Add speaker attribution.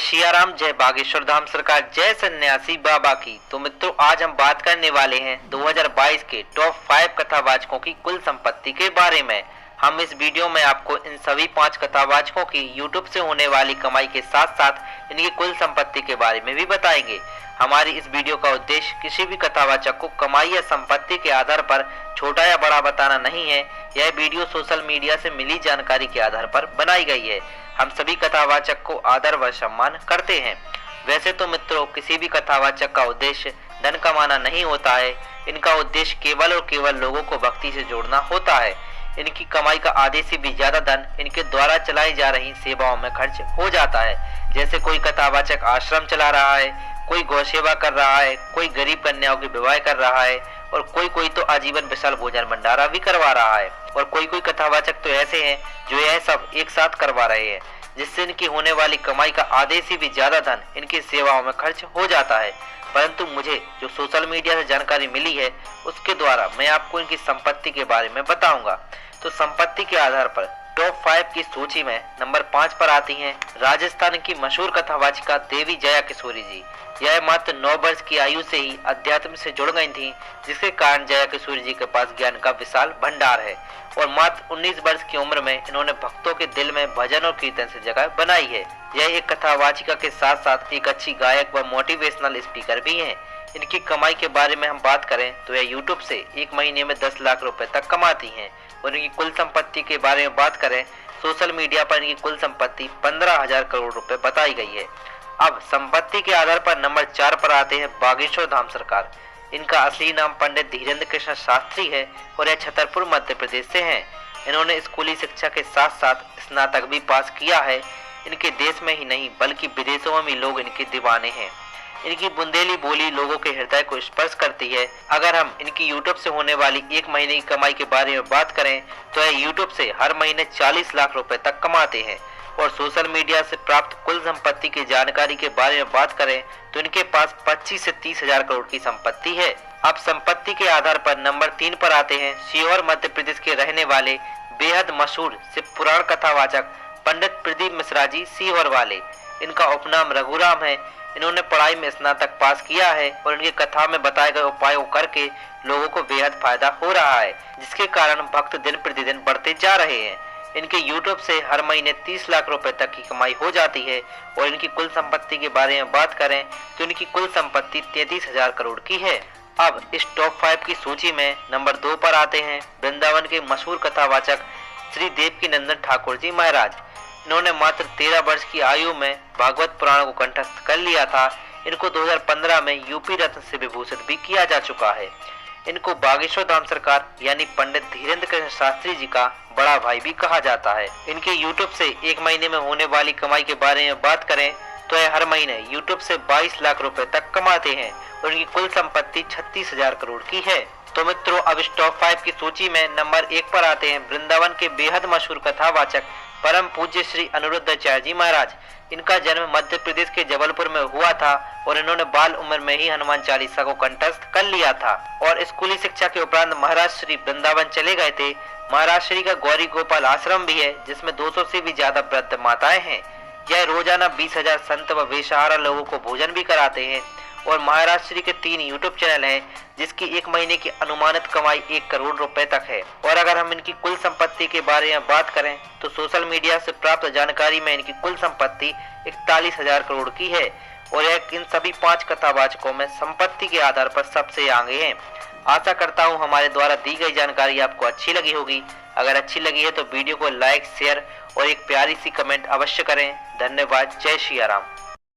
Speaker 1: सियाराम, जय बागेश्वर धाम सरकार, जय सन्यासी बाबा की। तो मित्रों, आज हम बात करने वाले हैं 2022 के टॉप 5 कथावाचकों की कुल संपत्ति के बारे में। हम इस वीडियो में आपको इन सभी 5 कथावाचकों की यूट्यूब से होने वाली कमाई के साथ साथ इनकी कुल संपत्ति के बारे में भी बताएंगे। हमारी इस वीडियो का उद्देश्य किसी भी कथावाचक को कमाई या संपत्ति के आधार पर छोटा या बड़ा बताना नहीं है। यह वीडियो सोशल मीडिया से मिली जानकारी के आधार पर बनाई गई है। हम सभी कथावाचक को आदर व सम्मान करते हैं। वैसे तो मित्रों, किसी भी कथावाचक का उद्देश्य धन कमाना नहीं होता है। इनका उद्देश्य केवल और केवल लोगों को भक्ति से जोड़ना होता है। इनकी कमाई का आधे से भी ज्यादा धन इनके द्वारा चलाई जा रही सेवाओं में खर्च हो जाता है। जैसे कोई कथावाचक आश्रम चला रहा है, कोई गौ सेवा कर रहा है, कोई गरीब कन्याओं की विवाह कर रहा है और कोई तो आजीवन विशाल भोजन भंडारा भी करवा रहा है। और कोई कथावाचक तो ऐसे हैं जो यह सब एक साथ करवा रहे हैं, जिससे इनकी होने वाली कमाई का आधे से भी ज्यादा धन इनकी सेवाओं में खर्च हो जाता है। परंतु मुझे जो सोशल मीडिया से जानकारी मिली है, उसके द्वारा मैं आपको इनकी संपत्ति के बारे में बताऊंगा। तो संपत्ति के आधार पर टॉप 5 की सूची में नंबर 5 पर आती हैं राजस्थान की मशहूर कथावाचिका देवी जया किशोरी जी। यह मात्र 9 वर्ष की आयु से ही अध्यात्म से जुड़ गई थी, जिसके कारण जया किशोरी जी के पास ज्ञान का विशाल भंडार है। और मात्र 19 वर्ष की उम्र में इन्होंने भक्तों के दिल में भजन और कीर्तन से जगह बनाई है। यह एक कथावाचिका के साथ साथ एक अच्छी गायक व मोटिवेशनल स्पीकर भी हैं। इनकी कमाई के बारे में हम बात करें तो यह यूट्यूब से एक महीने में 10 लाख रुपए तक कमाती हैं। और इनकी कुल संपत्ति के बारे में बात करें, सोशल मीडिया पर इनकी कुल संपत्ति 15,000 करोड़ रुपए बताई गई है। अब संपत्ति के आधार पर नंबर 4 पर आते हैं बागेश्वर धाम सरकार। इनका असली नाम पंडित धीरेन्द्र कृष्ण शास्त्री है और यह छतरपुर मध्य प्रदेश से हैं। इन्होंने स्कूली शिक्षा के साथ साथ स्नातक भी पास किया है। इनके देश में ही नहीं बल्कि विदेशों में भी लोग इनके दीवाने हैं। इनकी बुंदेली बोली लोगों के हृदय को स्पर्श करती है। अगर हम इनकी यूट्यूब से होने वाली एक महीने की कमाई के बारे में बात करें तो यह यूट्यूब से हर महीने 40 लाख रुपए तक कमाते हैं। और सोशल मीडिया से प्राप्त कुल संपत्ति की जानकारी के बारे में बात करें तो इनके पास 25 से 30 हजार करोड़ की संपत्ति है। अब संपत्ति के आधार पर नंबर 3 पर आते हैं सीहोर मध्य प्रदेश के रहने वाले बेहद मशहूर शिव पुराण कथावाचक पंडित प्रदीप मिश्रा जी सीहोर वाले। इनका उपनाम रघुराम है। इन्होंने पढ़ाई में स्नातक पास किया है और इनकी कथा में बताए गए उपायों करके लोगों को बेहद फायदा हो रहा है, जिसके कारण भक्त दिन प्रतिदिन बढ़ते जा रहे हैं। इनके यूट्यूब से हर महीने 30 लाख रुपए तक की कमाई हो जाती है। और इनकी कुल संपत्ति के बारे में बात करें तो इनकी कुल संपत्ति 33,000 करोड़ की है। अब इस टॉप 5 की सूची में नंबर 2 पर आते हैं वृंदावन के मशहूर कथावाचक श्री देवकीनंदन ठाकुर जी महाराज। इन्होंने मात्र 13 वर्ष की आयु में भागवत पुराण को कंठस्थ कर लिया था। इनको 2015 में यूपी रत्न से विभूषित भी किया जा चुका है। इनको बागेश्वर धाम सरकार यानी पंडित धीरेन्द्र कृष्ण शास्त्री जी का बड़ा भाई भी कहा जाता है। इनके यूट्यूब से एक महीने में होने वाली कमाई के बारे में बात करें तो यह हर महीने यूट्यूब से 22 लाख रुपए तक कमाते हैं और इनकी कुल संपत्ति 36,000 करोड़ की है। तो मित्रों, अब इस टॉप 5 की सूची में नंबर 1 पर आते हैं वृंदावन के बेहद मशहूर कथावाचक परम पूज्य श्री अनिरुद्धाचार्य जी महाराज। इनका जन्म मध्य प्रदेश के जबलपुर में हुआ था और इन्होंने बाल उम्र में ही हनुमान चालीसा को कंठस्थ कर लिया था। और स्कूली शिक्षा के उपरांत महाराज श्री वृंदावन चले गए थे। महाराज श्री का गौरी गोपाल आश्रम भी है, जिसमें 200 से भी ज्यादा वृद्ध माताएं हैं। यह रोजाना 20,000 संत व बेसहारा लोगों को भोजन भी कराते हैं। और महाराज श्री के 3 यूट्यूब चैनल हैं, जिसकी एक महीने की अनुमानित कमाई 1 करोड़ रुपए तक है। और अगर हम इनकी कुल संपत्ति के बारे में बात करें तो सोशल मीडिया से प्राप्त जानकारी में इनकी कुल संपत्ति 41,000 करोड़ की है। और यह इन सभी 5 कथावाचकों में संपत्ति के आधार पर सबसे आगे हैं। आशा करता हूँ हमारे द्वारा दी गई जानकारी आपको अच्छी लगी होगी। अगर अच्छी लगी है तो वीडियो को लाइक, शेयर और एक प्यारी सी कमेंट अवश्य करें। धन्यवाद। जय सियाराम।